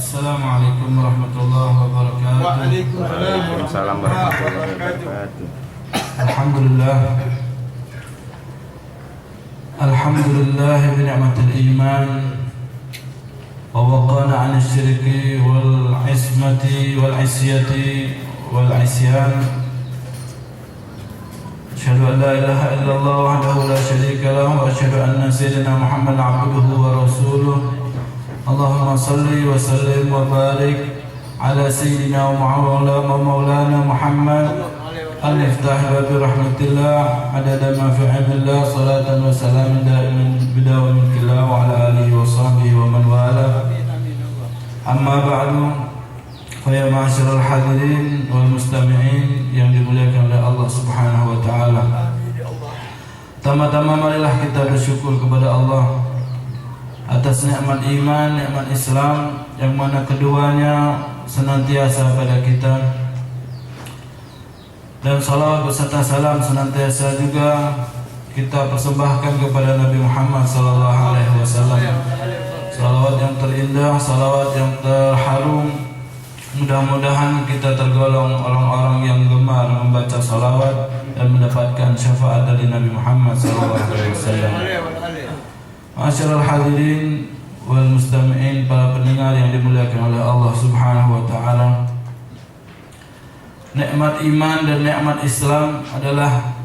Assalamualaikum warahmatullahi wabarakatuh. Waalaikumsalam warahmatullahi wabarakatuh. Alhamdulillah bi ni'matil iman wa waqana 'anil syirki wal ismati wal isyati wal isyan. Asyhadu an la ilaha illallah wahdahu la syarika lahu wa asyhadu anna sayyidina Muhammadan 'abduhu wa rasuluh. Allahumma salli wa sallim wa barik ala sayyidina wa maulana Muhammad al-iftah babi rahmatillah adada ma fi ilmillah salatan wa salaman daiman bidawa min killah wa ala alihi wa sahbihi wa man wala. Amma ba'du, fa ya ma'asyiral hadirin wal mustami'in yang dimuliakan oleh Allah Subhanahu wa taala. Tama-tama marilah kita bersyukur kepada Allah atas nikmat iman, nikmat Islam yang mana keduanya senantiasa pada kita, dan salawat beserta salam senantiasa juga kita persembahkan kepada Nabi Muhammad SAW. Salawat yang terindah, salawat yang terharum. Mudah-mudahan kita tergolong orang-orang yang gemar membaca salawat dan mendapatkan syafaat dari Nabi Muhammad SAW. Ma'asyiral hadirin wal mustami'in, para pendengar yang dimuliakan oleh Allah Subhanahu wa taala. Nikmat iman dan nikmat Islam adalah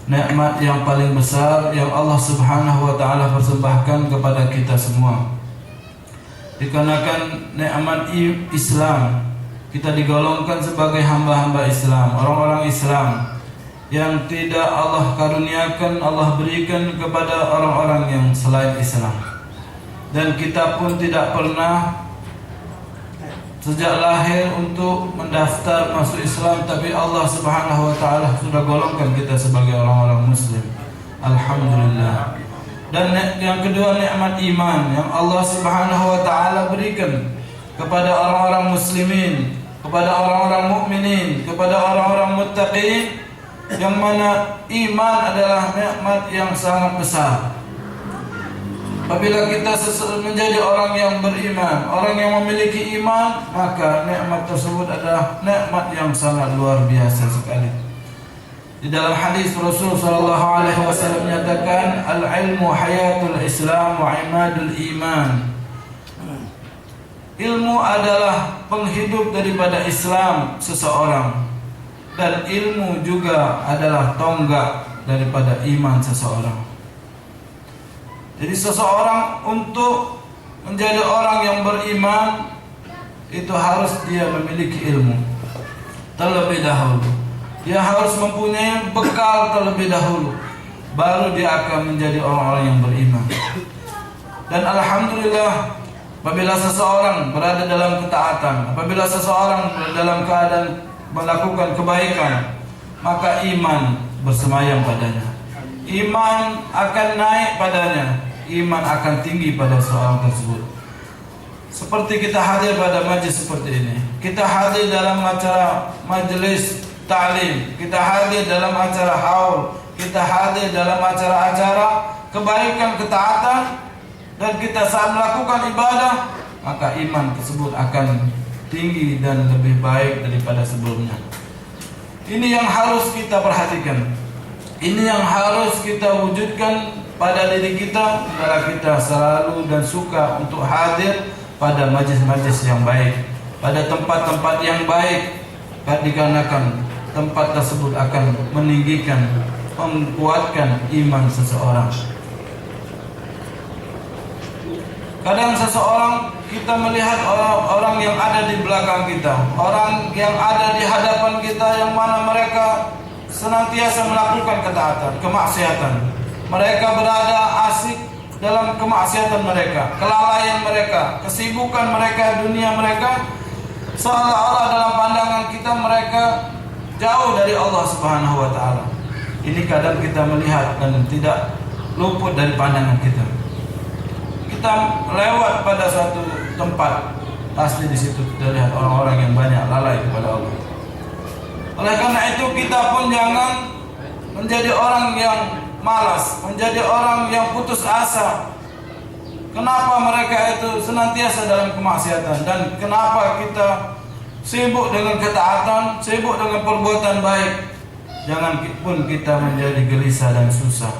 nikmat yang paling besar yang Allah Subhanahu wa taala persembahkan kepada kita semua. Dikarenakan nikmat Islam, kita digolongkan sebagai hamba-hamba Islam, orang-orang Islam yang tidak Allah karuniakan, Allah berikan kepada orang-orang yang selain Islam. Dan kita pun tidak pernah sejak lahir untuk mendaftar masuk Islam, tapi Allah Subhanahu wa taala sudah golongkan kita sebagai orang-orang muslim. Alhamdulillah. Dan yang kedua, nikmat iman yang Allah Subhanahu wa taala berikan kepada orang-orang muslimin, kepada orang-orang mukminin, kepada orang-orang muttaqin, yang mana iman adalah nikmat yang sangat besar. Apabila kita menjadi orang yang beriman, orang yang memiliki iman, maka nikmat tersebut adalah nikmat yang sangat luar biasa sekali. Di dalam hadis Rasul sallallahu alaihi wasallam menyatakan, al-ilmu hayatul Islam wa imadul iman. Ilmu adalah penghidup daripada Islam seseorang, dan ilmu juga adalah tonggak daripada iman seseorang. Jadi seseorang untuk menjadi orang yang beriman itu harus dia memiliki ilmu terlebih dahulu. Dia harus mempunyai bekal terlebih dahulu, baru dia akan menjadi orang-orang yang beriman. Dan alhamdulillah, apabila seseorang berada dalam ketaatan, apabila seseorang berada dalam keadaan melakukan kebaikan, maka iman bersemayam padanya. Iman akan naik padanya, iman akan tinggi pada seorang tersebut. Seperti kita hadir pada majlis seperti ini, kita hadir dalam acara majelis ta'lim, kita hadir dalam acara haul, kita hadir dalam acara-acara kebaikan, ketaatan, dan kita saat melakukan ibadah, maka iman tersebut akan tinggi dan lebih baik daripada sebelumnya. Ini yang harus kita perhatikan. Ini yang harus kita wujudkan pada diri kita, agar kita selalu dan suka untuk hadir pada majlis-majlis yang baik, pada tempat-tempat yang baik, dikarenakan tempat tersebut akan meninggikan, menguatkan iman seseorang. Kadang seseorang, kita melihat orang yang ada di belakang kita, orang yang ada di hadapan kita, yang mana mereka senantiasa melakukan ketaatan, kemaksiatan. Mereka berada asik dalam kemaksiatan mereka, kelalaian mereka, kesibukan mereka, dunia mereka, seolah-olah dalam pandangan kita mereka jauh dari Allah Subhanahu wa taala. Ini kadang kita melihat dan tidak luput dari pandangan kita. Kita lewat pada suatu tempat, pasti di situ kita lihat orang-orang yang banyak lalai kepada Allah. Oleh karena itu, kita pun jangan menjadi orang yang malas, menjadi orang yang putus asa, Kenapa mereka itu senantiasa dalam kemaksiatan, dan kenapa kita sibuk dengan ketaatan, sibuk dengan perbuatan baik? Jangan pun kita menjadi gelisah dan susah.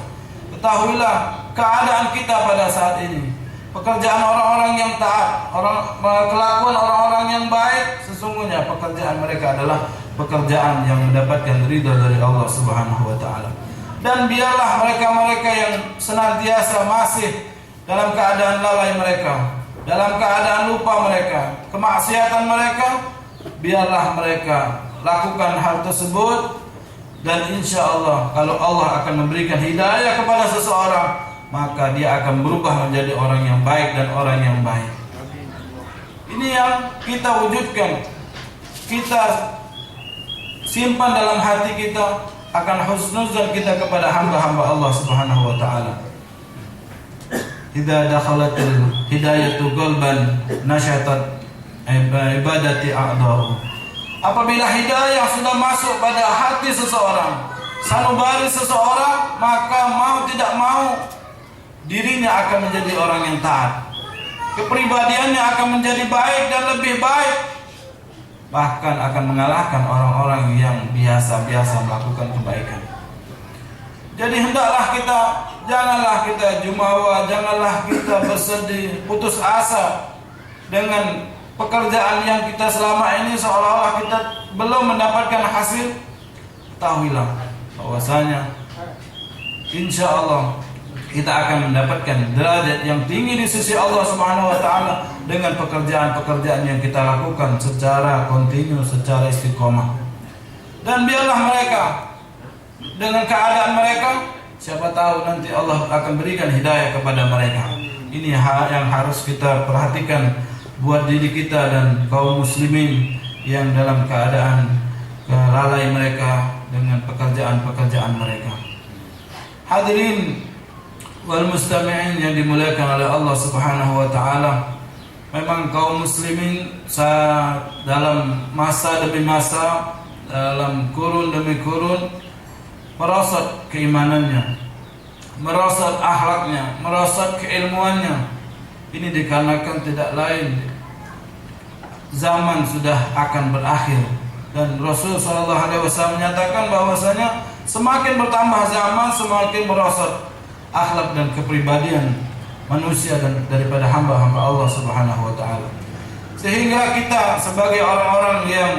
Ketahuilah keadaan kita pada saat ini, pekerjaan orang-orang yang taat, kelakuan orang-orang yang baik, sesungguhnya pekerjaan mereka adalah pekerjaan yang mendapatkan ridha dari Allah Subhanahu wa taala. Dan biarlah mereka-mereka yang senantiasa masih dalam keadaan lalai mereka, dalam keadaan lupa mereka, kemaksiatan mereka, biarlah mereka lakukan hal tersebut. Dan insya Allah, kalau Allah akan memberikan hidayah kepada seseorang, maka dia akan berubah menjadi orang yang baik dan orang yang baik. Ini yang kita wujudkan, kita simpan dalam hati kita akan husnuzan kita kepada hamba-hamba Allah Subhanahu wa taala. Idza dakhalatil hidayatu qalban nashatat ibadati a'dha'u. Apabila hidayah sudah masuk pada hati seseorang, sanubari seseorang, maka mau tidak mau dirinya akan menjadi orang yang taat. Kepribadiannya akan menjadi baik dan lebih baik, bahkan akan mengalahkan orang-orang yang biasa-biasa melakukan kebaikan. Jadi hendaklah janganlah kita jumawa, janganlah kita bersedih, putus asa dengan pekerjaan yang kita selama ini seolah-olah kita belum mendapatkan hasil. Ketahuilah bahwasanya insya Allah kita akan mendapatkan derajat yang tinggi di sisi Allah Subhanahu wa taala dengan pekerjaan-pekerjaan yang kita lakukan secara kontinu, secara istiqomah. Dan biarlah mereka dengan keadaan mereka, siapa tahu nanti Allah akan berikan hidayah kepada mereka. Ini hal yang harus kita perhatikan buat diri kita dan kaum muslimin yang dalam keadaan lalai mereka dengan pekerjaan-pekerjaan mereka. Hadirin wal mustami'in yang dimuliakan oleh Allah Subhanahu wa taala, memang kaum muslimin dalam masa demi masa, dalam kurun demi kurun merosot keimanannya, merosot akhlaknya, merosot keilmuannya. Ini dikarenakan tidak lain, zaman sudah akan berakhir, dan Rasul SAW menyatakan bahwasanya semakin bertambah zaman, semakin merosot akhlak dan kepribadian manusia dan daripada hamba-hamba Allah Subhanahu wa taala. Sehingga kita sebagai orang-orang yang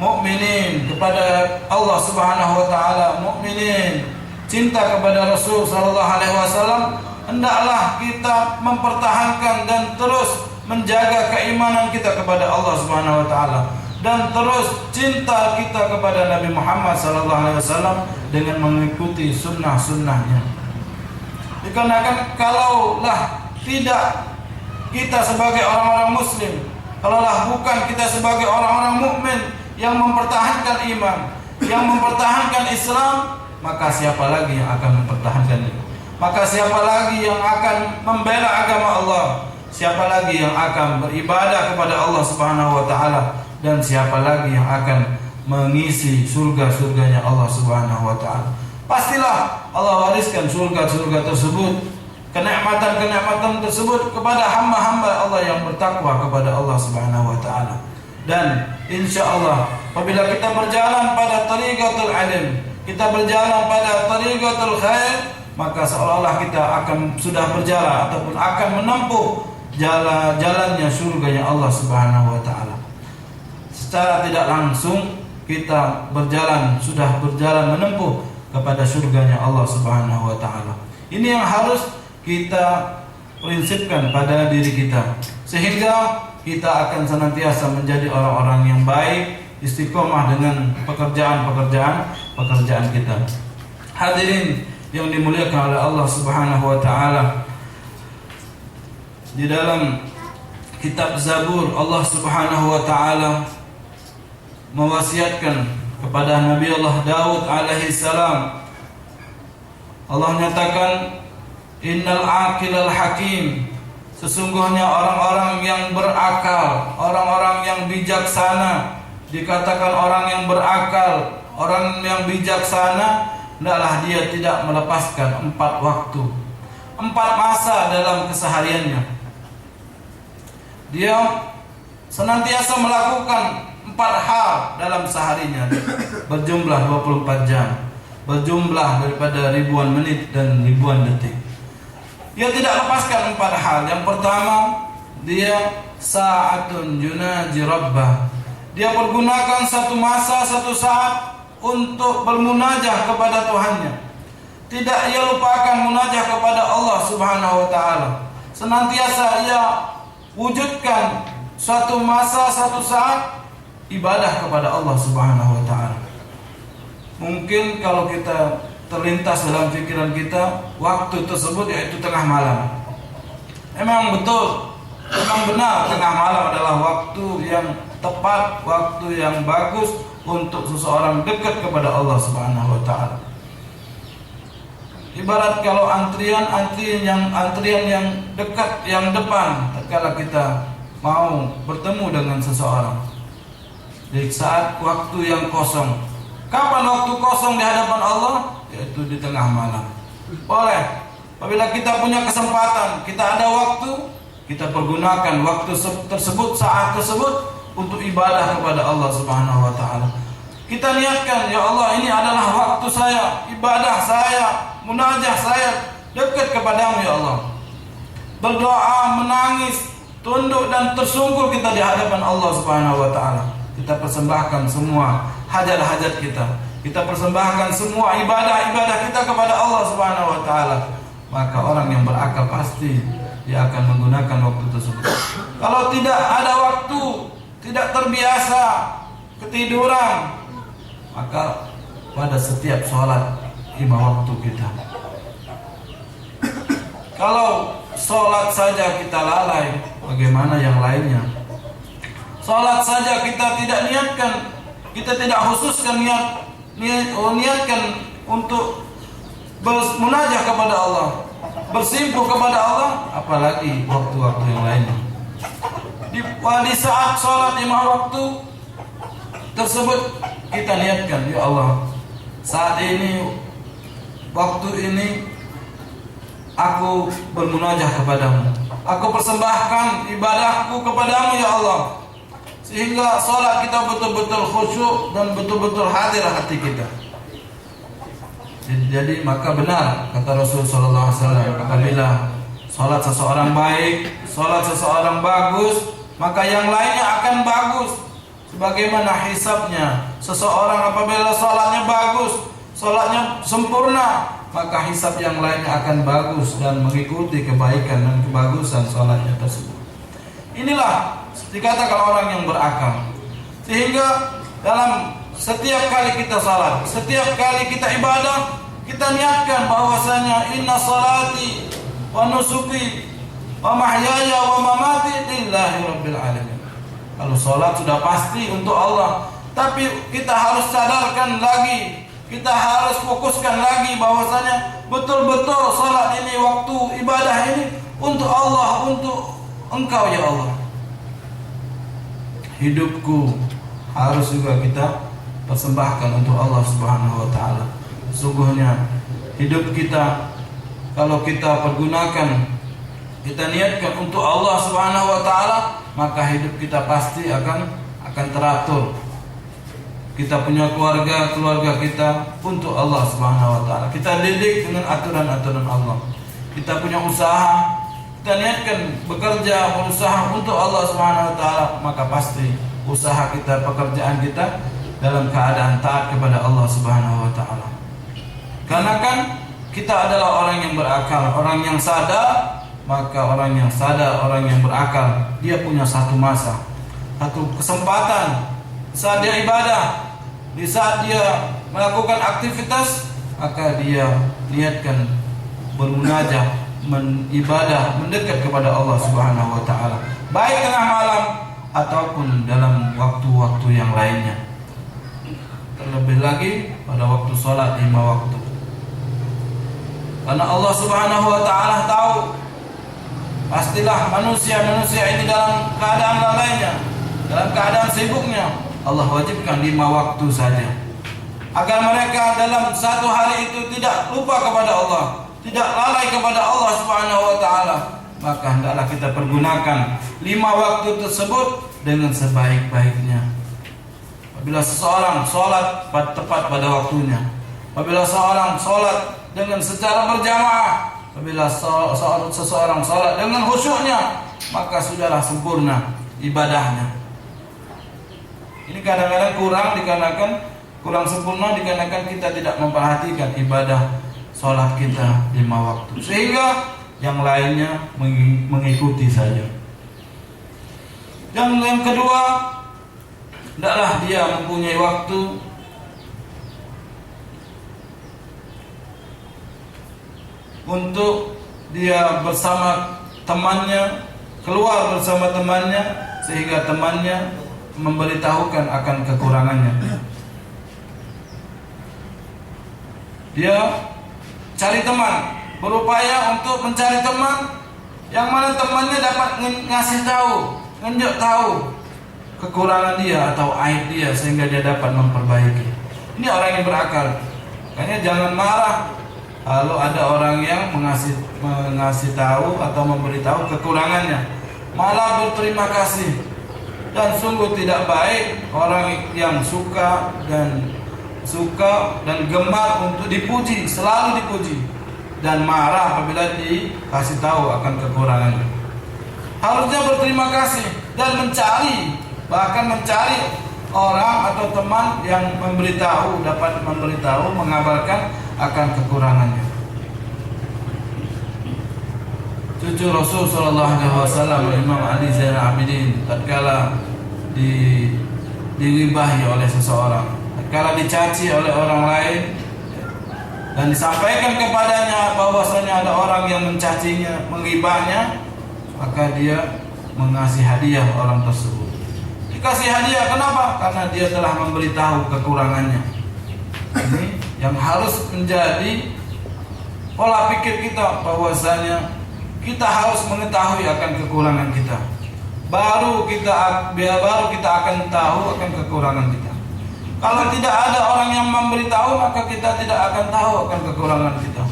mukminin kepada Allah Subhanahu wa taala, mukminin cinta kepada Rasul sallallahu alaihi wasallam, hendaklah kita mempertahankan dan terus menjaga keimanan kita kepada Allah Subhanahu wa taala, dan terus cinta kita kepada Nabi Muhammad sallallahu alaihi wasallam dengan mengikuti sunnah-sunnahnya. Dikarenakan kalaulah tidak kita sebagai orang-orang muslim, kalaulah bukan kita sebagai orang-orang mukmin yang mempertahankan iman, yang mempertahankan Islam, maka siapa lagi yang akan mempertahankan itu? Maka siapa lagi yang akan membela agama Allah? Siapa lagi yang akan beribadah kepada Allah Subhanahu wa taala? Dan siapa lagi yang akan mengisi surga-surganya Allah Subhanahu wa taala? Pastilah Allah wariskan surga-surga tersebut, kenikmatan-kenikmatan tersebut kepada hamba-hamba Allah yang bertakwa kepada Allah Subhanahu wa taala. Dan insya Allah apabila kita berjalan pada tariqatul alim, kita berjalan pada tariqatul khair, maka seolah-olah kita akan sudah berjalan ataupun akan menempuh jalannya surganya Allah Subhanahu wa taala. Secara tidak langsung kita sudah berjalan menempuh kepada surganya Allah Subhanahu wa taala. Ini yang harus kita prinsipkan pada diri kita, sehingga kita akan senantiasa menjadi orang-orang yang baik, istiqomah dengan pekerjaan kita. Hadirin yang dimuliakan oleh Allah Subhanahu wa taala, di dalam kitab Zabur Allah Subhanahu wa taala mewasiatkan kepada Nabi Allah Daud alaihi salam. Allah menyatakan, innal aqilal hakim, sesungguhnya orang-orang yang berakal, orang-orang yang bijaksana. Dikatakan orang yang berakal, orang yang bijaksana, hendaklah dia tidak melepaskan 4 waktu. 4 masa dalam kesehariannya. Dia senantiasa melakukan 4 hal dalam seharinya, berjumlah 24 jam, berjumlah daripada ribuan menit dan ribuan detik. Dia tidak lepaskan 4 hal. Yang pertama, dia sa'atun yunaji rabbah. Dia pergunakan satu masa, satu saat untuk bermunajah kepada Tuhannya. Tidak ia lupakan munajah kepada Allah Subhanahu wa taala. Senantiasa ia wujudkan suatu masa, satu saat ibadah kepada Allah Subhanahu wa taala. Mungkin kalau kita terlintas dalam pikiran kita waktu tersebut yaitu tengah malam. Memang betul, memang benar tengah malam adalah waktu yang tepat, waktu yang bagus untuk seseorang dekat kepada Allah Subhanahu wa taala. Ibarat kalau antrian yang dekat, yang depan tatkala kita mau bertemu dengan seseorang. Di saat waktu yang kosong. Kapan waktu kosong di hadapan Allah? Yaitu di tengah malam. Boleh. Apabila kita punya kesempatan, kita ada waktu, kita pergunakan waktu tersebut, saat tersebut untuk ibadah kepada Allah Subhanahu wa taala. Kita niatkan, ya Allah, ini adalah waktu saya, ibadah saya, munajah saya dekat kepadamu ya Allah. Berdoa, menangis, tunduk dan tersungkur kita di hadapan Allah Subhanahu wa taala. Kita persembahkan semua hajat-hajat kita. Kita persembahkan semua ibadah-ibadah kita kepada Allah Subhanahu wa taala. Maka orang yang berakal pasti dia akan menggunakan waktu tersebut. Kalau tidak ada waktu, tidak terbiasa, ketiduran, maka pada setiap sholat 5 waktu kita. Kalau sholat saja kita lalai, bagaimana yang lainnya? Sholat saja kita tidak niatkan, kita tidak khususkan niatkan untuk bermunajah kepada Allah, bersimpuh kepada Allah, apalagi waktu-waktu yang lainnya. Di saat sholat 5 waktu tersebut kita niatkan, ya Allah, saat ini, waktu ini aku bermunajah kepadamu, aku persembahkan ibadahku kepadamu ya Allah, sehingga sholat kita betul-betul khusyuk dan betul-betul hadir hati kita. Jadi maka benar kata Rasulullah SAW, apabila sholat seseorang baik, sholat seseorang bagus, maka yang lainnya akan bagus. Sebagaimana hisabnya seseorang apabila sholatnya bagus, sholatnya sempurna, maka hisab yang lainnya akan bagus dan mengikuti kebaikan dan kebagusan sholatnya tersebut. Inilah dikatakan orang yang berakal. Sehingga dalam setiap kali kita sholat, setiap kali kita ibadah, kita niatkan bahwasanya inna sholati wa nusuki wa mahyaya wa mamati lillahi rabbil alamin. Kalau sholat sudah pasti untuk Allah, tapi kita harus sadarkan lagi, kita harus fokuskan lagi bahwasanya betul-betul sholat ini, waktu ibadah ini untuk Allah, untuk Engkau ya Allah. Hidupku harus juga kita persembahkan untuk Allah Subhanahu wa taala. Sungguhnya hidup kita kalau kita pergunakan, kita niatkan untuk Allah Subhanahu wa taala, maka hidup kita pasti akan teratur. Kita punya keluarga kita untuk Allah Subhanahu wa taala. Kita didik dengan aturan-aturan Allah. Kita punya usaha, kita niatkan bekerja, berusaha untuk Allah Subhanahu wa taala, maka pasti usaha kita, pekerjaan kita dalam keadaan taat kepada Allah Subhanahu wa taala. Karena kan kita adalah orang yang berakal, orang yang sadar. Maka orang yang sadar, orang yang berakal, dia punya satu masa, satu kesempatan. Saat dia ibadah, di saat dia melakukan aktivitas, maka dia niatkan bermunajah, ibadah, mendekat kepada Allah Subhanahu wa taala, baik tengah malam ataupun dalam waktu-waktu yang lainnya. Terlebih lagi pada waktu sholat 5 waktu. Karena Allah Subhanahu wa taala tahu pastilah manusia ini dalam keadaan lalainya, dalam keadaan sibuknya, Allah wajibkan 5 waktu saja, agar mereka dalam satu hari itu tidak lupa kepada Allah, tidak lalai kepada Allah Subhanahu wa taala, maka hendaklah kita pergunakan 5 waktu tersebut dengan sebaik-baiknya. Apabila seseorang sholat tepat pada waktunya, apabila seseorang sholat dengan secara berjamaah, apabila seseorang sholat dengan khusyuknya, maka sudahlah sempurna ibadahnya. Ini kadang-kadang kurang sempurna dikarenakan kita tidak memperhatikan ibadah sholat kita 5 waktu, sehingga yang lainnya mengikuti saja. Yang kedua, hendaklah dia mempunyai waktu untuk dia bersama temannya, keluar bersama temannya, sehingga temannya memberitahukan akan kekurangannya. Dia cari teman, berupaya untuk mencari teman yang mana temannya dapat ngasih tahu, nunjuk tahu kekurangan dia atau aib dia, sehingga dia dapat memperbaiki. Ini orang yang berakal. Makanya jangan marah kalau ada orang yang mengasih tahu atau memberitahu kekurangannya, malah berterima kasih. Dan sungguh tidak baik orang yang suka dan gemar untuk dipuji, selalu dipuji, dan marah apabila dikasih tahu akan kekurangannya. Harusnya berterima kasih dan bahkan mencari orang atau teman yang dapat memberitahu, mengabarkan akan kekurangannya. Cucu Rasul sallallahu alaihi wasallam, Imam Ali Zainal Abidin, tatkala diribahi oleh seseorang, tatkala dicaci oleh orang lain dan disampaikan kepadanya bahwasanya ada orang yang mencacinya, menghibahnya, maka dia mengasih hadiah orang tersebut. Dikasih hadiah kenapa? Karena dia telah memberitahu kekurangannya. Ini yang harus menjadi pola pikir kita, bahwasanya kita harus mengetahui akan kekurangan kita. Baru kita akan tahu akan kekurangan kita. Kalau tidak ada orang yang memberitahu, maka kita tidak akan tahu akan kekurangan kita.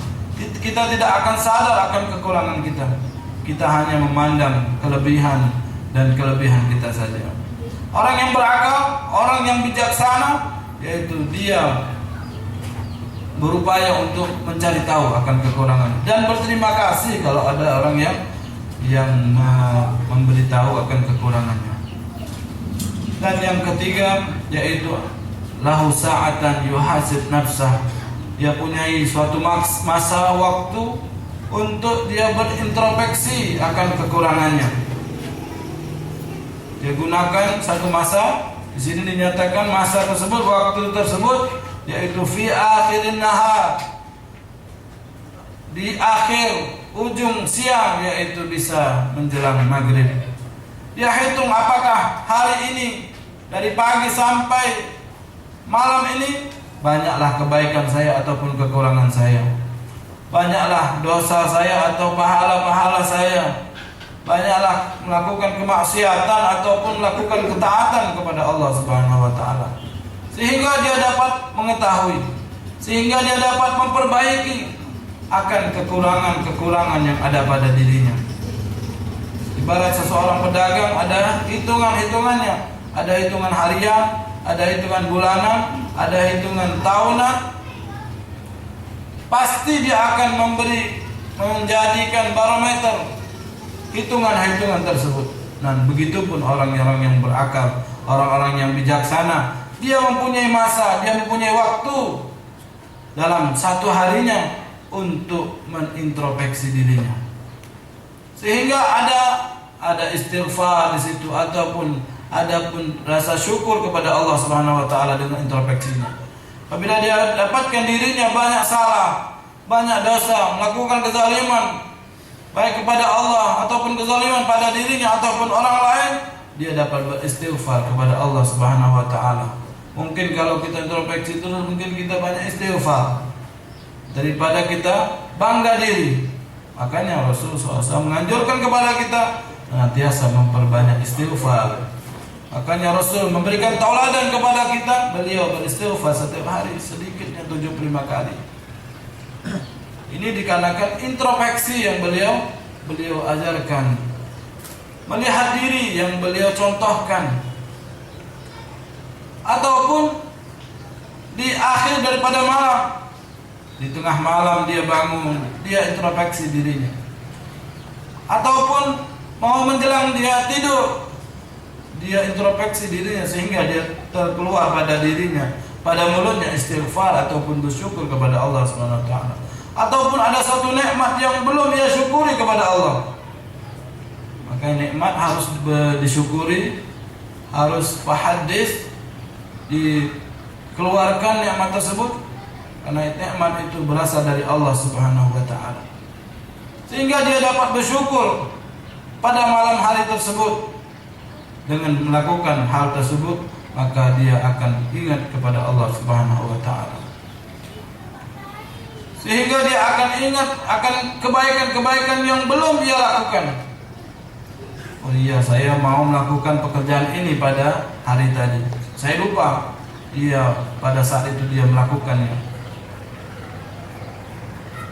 Kita tidak akan sadar akan kekurangan kita. Kita hanya memandang kelebihan dan kelebihan kita saja. Orang yang berakal, orang yang bijaksana, yaitu dia berupaya untuk mencari tahu akan kekurangan dan berterima kasih kalau ada orang yang memberitahu akan kekurangannya. Dan yang ketiga, yaitu lahu sa'atan yuhasib nafsah. Dia punyai suatu masa waktu untuk dia berintrospeksi akan kekurangannya. Dia gunakan satu masa. Di sini dinyatakan masa tersebut, waktu tersebut, yaitu fi akhirin nahar, di akhir ujung siang, yaitu bisa menjelang maghrib. Dia hitung apakah hari ini dari pagi sampai malam ini banyaklah kebaikan saya ataupun kekurangan saya, banyaklah dosa saya atau pahala-pahala saya, banyaklah melakukan kemaksiatan ataupun melakukan ketaatan kepada Allah Subhanahu wa taala. Sehingga dia dapat mengetahui, sehingga dia dapat memperbaiki akan kekurangan-kekurangan yang ada pada dirinya. Ibarat seseorang pedagang, ada hitungan-hitungannya, ada hitungan harian, ada hitungan bulanan, ada hitungan tahunan. Pasti dia akan menjadikan barometer hitungan-hitungan tersebut. Dan begitupun orang-orang yang berakal, orang-orang yang bijaksana. Dia mempunyai masa, dia mempunyai waktu dalam satu harinya untuk menintrospeksi dirinya. Sehingga ada istighfar di situ, ataupun ada pun rasa syukur kepada Allah Subhanahu wa taala dengan introspeksinya. Apabila dia dapatkan dirinya banyak salah, banyak dosa, melakukan kezaliman baik kepada Allah ataupun kezaliman pada dirinya ataupun orang lain, dia dapat beristighfar kepada Allah Subhanahu wa taala. Mungkin kalau kita introspeksi terus, mungkin kita banyak istighfar daripada kita bangga diri. Makanya Rasulullah SAW menganjurkan kepada kita senantiasa memperbanyak istighfar. Makanya Rasul memberikan tauladan kepada kita, beliau beristighfar setiap hari sedikitnya 75 kali. Ini dikarenakan introspeksi yang beliau ajarkan, melihat diri yang beliau contohkan, ataupun di akhir daripada malam, di tengah malam dia bangun, dia introspeksi dirinya, ataupun mau menjelang dia tidur, dia introspeksi dirinya sehingga dia terkeluar pada dirinya, pada mulutnya istighfar ataupun bersyukur kepada Allah Subhanahu wa taala. Ataupun ada satu nikmat yang belum dia syukuri kepada Allah, maka nikmat harus disyukuri, harus fahadis, dikeluarkan nikmat tersebut, karena nikmat itu berasal dari Allah Subhanahu wa taala. Sehingga dia dapat bersyukur pada malam hari tersebut. Dengan melakukan hal tersebut, maka dia akan ingat kepada Allah Subhanahu wa taala. Sehingga dia akan ingat akan kebaikan-kebaikan yang belum dia lakukan. Oh iya, saya mau melakukan pekerjaan ini pada hari tadi, saya lupa. Iya, pada saat itu dia melakukannya.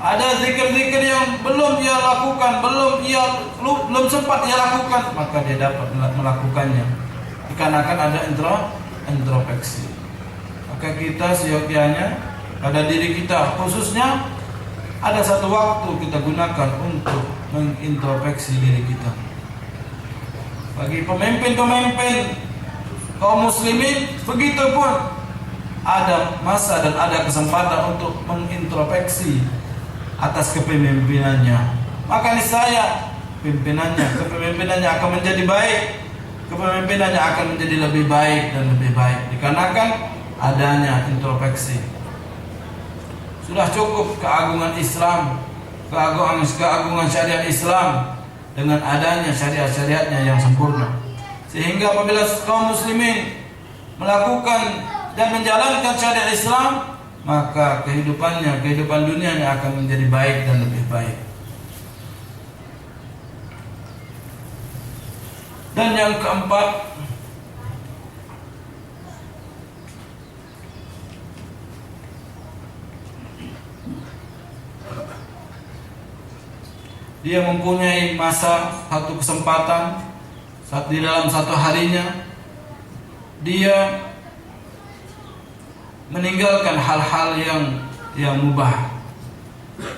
Ada zikir-zikir yang belum dia lakukan, belum sempat dia lakukan, maka dia dapat melakukannya. Dikarenakan ada introspeksi. Maka kita seyogyanya pada diri kita, khususnya ada satu waktu kita gunakan untuk mengintrospeksi diri kita. Bagi pemimpin-pemimpin kaum muslimin, begitu pun ada masa dan ada kesempatan untuk mengintrospeksi atas kepemimpinannya. Maka niscaya kepemimpinannya akan menjadi baik, kepemimpinannya akan menjadi lebih baik dan lebih baik, dikarenakan adanya introspeksi. Sudah cukup keagungan Islam, keagungan syariat Islam dengan adanya syariat-syariatnya yang sempurna. Sehingga apabila kaum muslimin melakukan dan menjalankan syariat Islam, maka kehidupan dunianya akan menjadi baik dan lebih baik. Dan yang keempat, dia mempunyai satu kesempatan di dalam satu harinya, dia meninggalkan hal-hal yang mubah,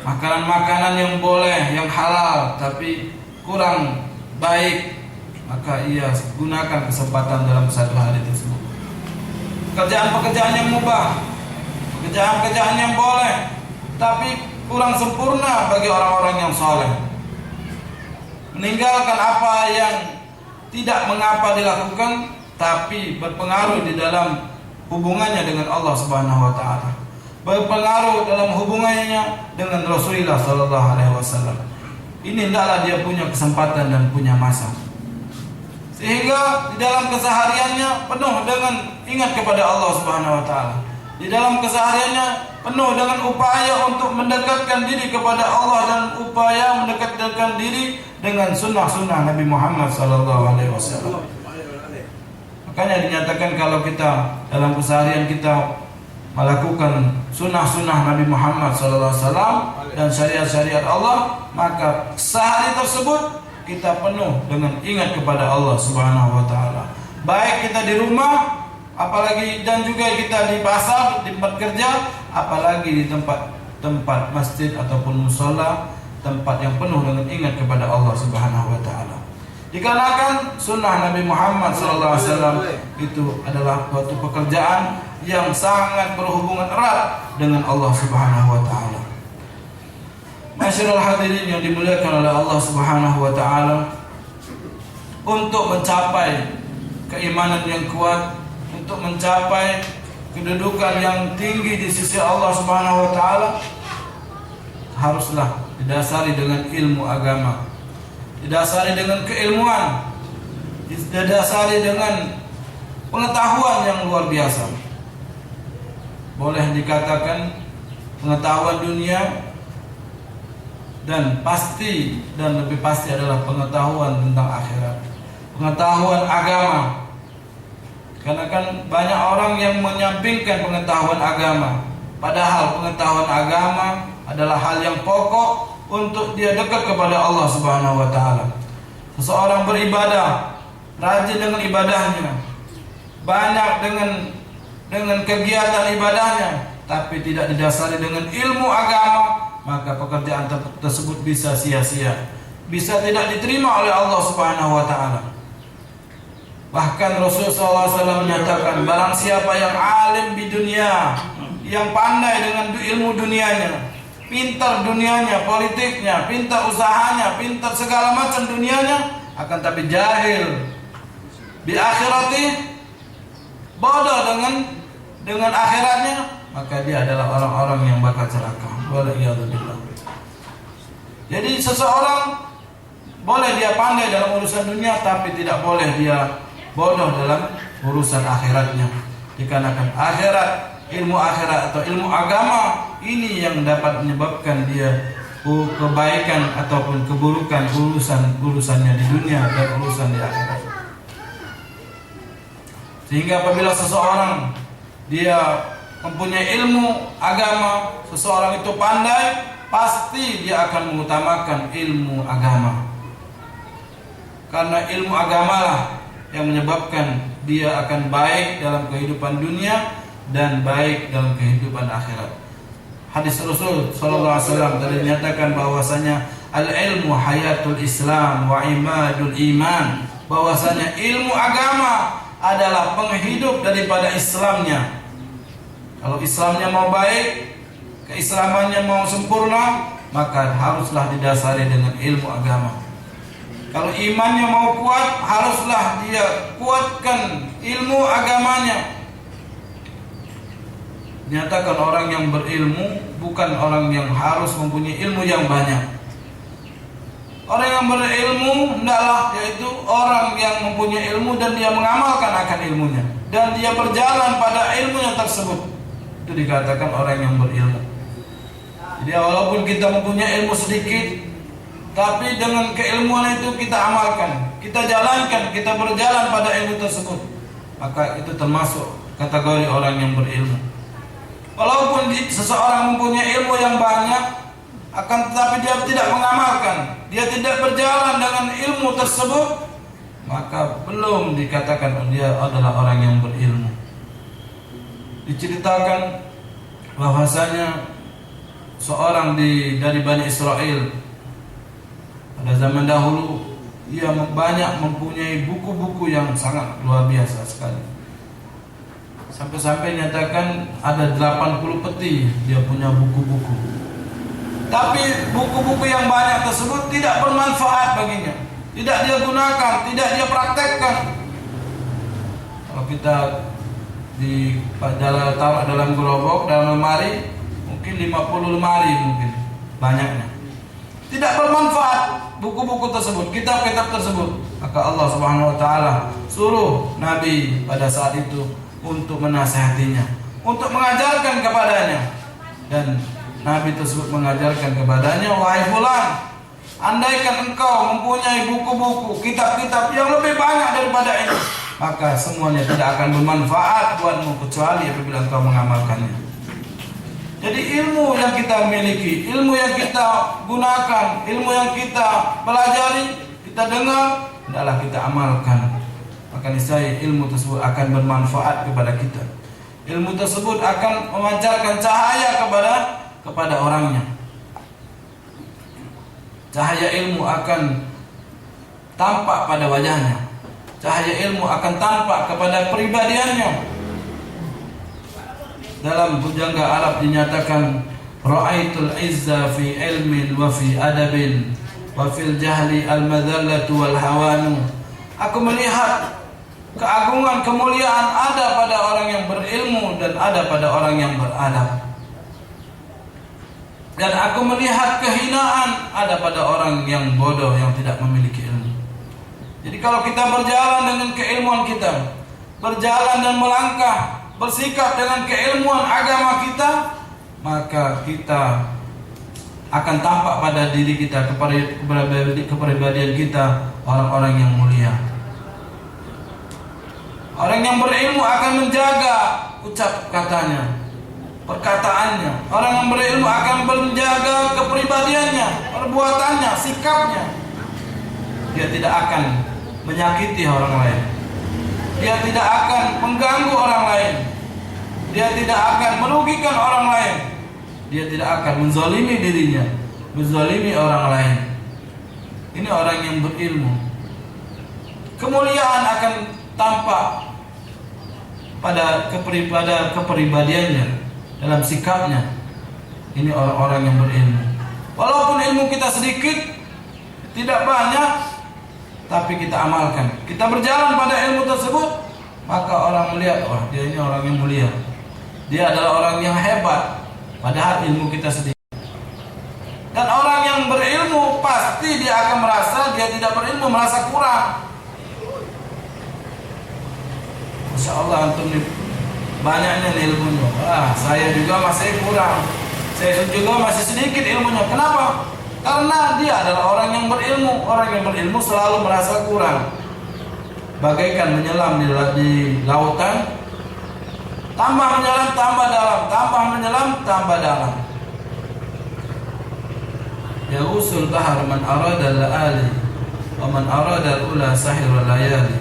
makanan-makanan yang boleh, yang halal tapi kurang baik, maka ia gunakan kesempatan dalam satu hari tersebut. Pekerjaan-pekerjaan yang mubah, pekerjaan-pekerjaan yang boleh tapi kurang sempurna bagi orang-orang yang soleh, meninggalkan apa yang tidak mengapa dilakukan tapi berpengaruh di dalam hubungannya dengan Allah Subhanahu wa taala, berpengaruh dalam hubungannya dengan Rasulullah sallallahu alaihi wasallam. Ini adalah dia punya kesempatan dan punya masa. Sehingga di dalam kesehariannya penuh dengan ingat kepada Allah Subhanahu wa taala. Di dalam kesehariannya penuh dengan upaya untuk mendekatkan diri kepada Allah dan upaya mendekatkan diri dengan sunnah-sunnah Nabi Muhammad SAW. Makanya dinyatakan kalau kita dalam keseharian kita melakukan sunnah-sunnah Nabi Muhammad SAW dan syariat-syariat Allah, maka sehari tersebut kita penuh dengan ingat kepada Allah Subhanahu wa taala. Baik kita di rumah, apalagi dan juga kita di pasar, di tempat kerja, apalagi di tempat masjid ataupun mushola, tempat yang penuh dengan ingat kepada Allah Subhanahu wa taala. Dikarenakan sunnah Nabi Muhammad SAW itu adalah suatu pekerjaan yang sangat berhubungan erat dengan Allah Subhanahu wa taala. Masyarul hadirin yang dimuliakan oleh Allah Subhanahu wa taala, untuk mencapai keimanan yang kuat, untuk mencapai kedudukan yang tinggi di sisi Allah Subhanahu wa taala, haruslah didasari dengan ilmu agama, didasari dengan keilmuan, didasari dengan pengetahuan yang luar biasa. Boleh dikatakan pengetahuan dunia, dan pasti dan lebih pasti adalah pengetahuan tentang akhirat, pengetahuan agama. Karena kan banyak orang yang menyampingkan pengetahuan agama, padahal pengetahuan agama adalah hal yang pokok untuk dia dekat kepada Allah Subhanahu wa taala. Seseorang beribadah, rajin dengan ibadahnya, banyak dengan kegiatan ibadahnya, tapi tidak didasari dengan ilmu agama, maka pekerjaan tersebut bisa sia-sia, bisa tidak diterima oleh Allah Subhanahu wa taala. Bahkan Rasulullah SAW menyatakan, barang siapa yang alim di dunia, yang pandai dengan ilmu dunianya, pintar dunianya, politiknya, pintar usahanya, pintar segala macam dunianya, akan tapi jahil di akhirati, bodoh dengan akhiratnya, maka dia adalah orang-orang yang bakal celaka. Waliyadzubillah. Jadi seseorang boleh dia pandai dalam urusan dunia, tapi tidak boleh dia bodoh dalam urusan akhiratnya. Dikarenakan ilmu akhirat atau ilmu agama ini yang dapat menyebabkan dia kebaikan ataupun keburukan urusannya di dunia dan urusan di akhirat. Sehingga apabila seseorang dia mempunyai ilmu agama, seseorang itu pandai, pasti dia akan mengutamakan ilmu agama. Karena ilmu agamalah yang menyebabkan dia akan baik dalam kehidupan dunia dan baik dalam kehidupan akhirat. Hadis Rasul sallallahu alaihi wasallam tadi menyatakan bahwasanya al-ilmu hayatul Islam wa imadul iman, bahwasanya ilmu agama adalah penghidup daripada Islamnya. Kalau Islamnya mau baik, keislamannya mau sempurna, maka haruslah didasari dengan ilmu agama. Kalau imannya mau kuat, haruslah dia kuatkan ilmu agamanya. Nyatakan orang yang berilmu bukan orang yang harus mempunyai ilmu yang banyak. Orang yang berilmu hendaklah yaitu orang yang mempunyai ilmu dan dia mengamalkan akan ilmunya, dan dia berjalan pada ilmunya tersebut. Itu dikatakan orang yang berilmu. Jadi walaupun kita mempunyai ilmu sedikit, tapi dengan keilmuan itu kita amalkan, kita jalankan, kita berjalan pada ilmu tersebut, maka itu termasuk kategori orang yang berilmu. Walaupun seseorang mempunyai ilmu yang banyak, akan tetapi dia tidak mengamalkan, dia tidak berjalan dengan ilmu tersebut, maka belum dikatakan dia adalah orang yang berilmu. Diceritakan bahwasanya seorang dari Bani Israel pada zaman dahulu, ia banyak mempunyai buku-buku yang sangat luar biasa sekali. Sampai-sampai nyatakan ada 80 peti dia punya buku-buku. Tapi buku-buku yang banyak tersebut tidak bermanfaat baginya, tidak dia gunakan, tidak dia praktekkan. Kalau kita taruh dalam gerobak, dalam lemari, mungkin 50 lemari mungkin banyaknya. Tidak bermanfaat buku-buku tersebut, kitab-kitab tersebut. Maka Allah Subhanahu wa taala suruh Nabi pada saat itu untuk menasihatinya, untuk mengajarkan kepadanya. Dan Nabi tersebut mengajarkan kepadanya, wahai fulan, andaikan engkau mempunyai buku-buku, kitab-kitab yang lebih banyak daripada ini, maka semuanya tidak akan bermanfaat buatmu kecuali apabila engkau mengamalkannya. Jadi ilmu yang kita miliki, ilmu yang kita gunakan, ilmu yang kita pelajari, kita dengar, hendaklah kita amalkan. Maka niscaya ilmu tersebut akan bermanfaat kepada kita. Ilmu tersebut akan memancarkan cahaya kepada orangnya. Cahaya ilmu akan tampak pada wajahnya. Cahaya ilmu akan tampak kepada pribadiannya. Dalam pujangga Arab dinyatakan, ra'aitul izza fi ilmin wa fi adabin wa fil jahli al-madallatu wal hawanu. Aku melihat keagungan, kemuliaan ada pada orang yang berilmu dan ada pada orang yang beradab. Dan aku melihat kehinaan ada pada orang yang bodoh, yang tidak memiliki ilmu. Jadi kalau kita berjalan dengan keilmuan kita, berjalan dan melangkah, bersikap dengan keilmuan agama kita, maka kita akan tampak pada diri kita, kepribadian kita, orang-orang yang mulia. Orang yang berilmu akan menjaga ucap katanya, perkataannya. Orang yang berilmu akan menjaga kepribadiannya, perbuatannya, sikapnya. Dia tidak akan menyakiti orang lain. Dia tidak akan mengganggu orang lain. Dia tidak akan merugikan orang lain. Dia tidak akan menzalimi dirinya, menzalimi orang lain. Ini orang yang berilmu. Kemuliaan akan tampak pada kepribadiannya, dalam sikapnya. Ini orang-orang yang berilmu. Walaupun ilmu kita sedikit, tidak banyak, tapi kita amalkan. Kita berjalan pada ilmu tersebut, maka orang melihat, wah, dia ini orang yang mulia. Dia adalah orang yang hebat, padahal ilmu kita sedikit. Dan orang yang berilmu pasti dia akan merasa dia tidak berilmu, merasa kurang. Masya Allah, antum nih banyaknya nih ilmunya. Saya juga masih kurang. Saya juga masih sedikit ilmunya. Kenapa? Karena dia adalah orang yang berilmu. Orang yang berilmu selalu merasa kurang. Bagaikan menyelam di lautan, tambah menyelam tambah dalam, tambah menyelam tambah dalam. Ya usul bahar man arada al-ali wa man arada al-ula sahirul layali.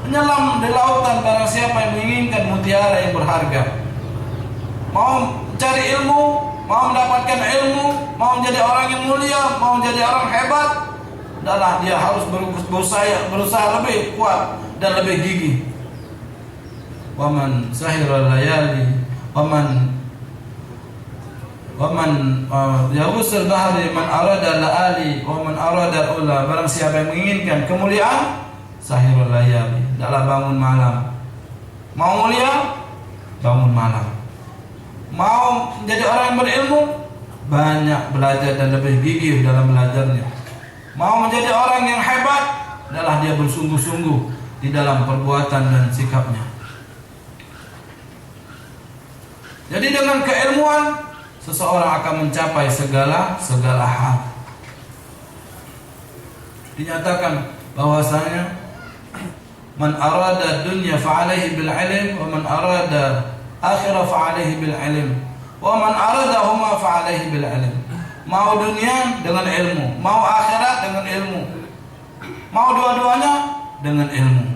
Menyelam di lautan barang siapa yang menginginkan mutiara yang berharga. Mau cari ilmu, mau mendapatkan ilmu, mau menjadi orang yang mulia, mau menjadi orang hebat, adalah dia harus berusaha lebih kuat dan lebih gigih. Waman sahirul layali, waman yaghussul bahri man arada al-ali wa man arada al-ula. Barang siapa yang menginginkan kemuliaan, sahirul layali, adalah bangun malam. Mau mulia, bangun malam. Mau menjadi orang yang berilmu, banyak belajar dan lebih gigih dalam belajarnya. Mau menjadi orang yang hebat, adalah dia bersungguh-sungguh di dalam perbuatan dan sikapnya. Jadi dengan keilmuan seseorang akan mencapai segala hal. Dinyatakan bahwasanya man arada dunya fa'alaihi bil ilm wa man arada akhirah fa'alaihi bil ilm wa man arada huma fa'alaihi bil ilm. Mau dunia dengan ilmu, mau akhirat dengan ilmu, mau dua-duanya dengan ilmu.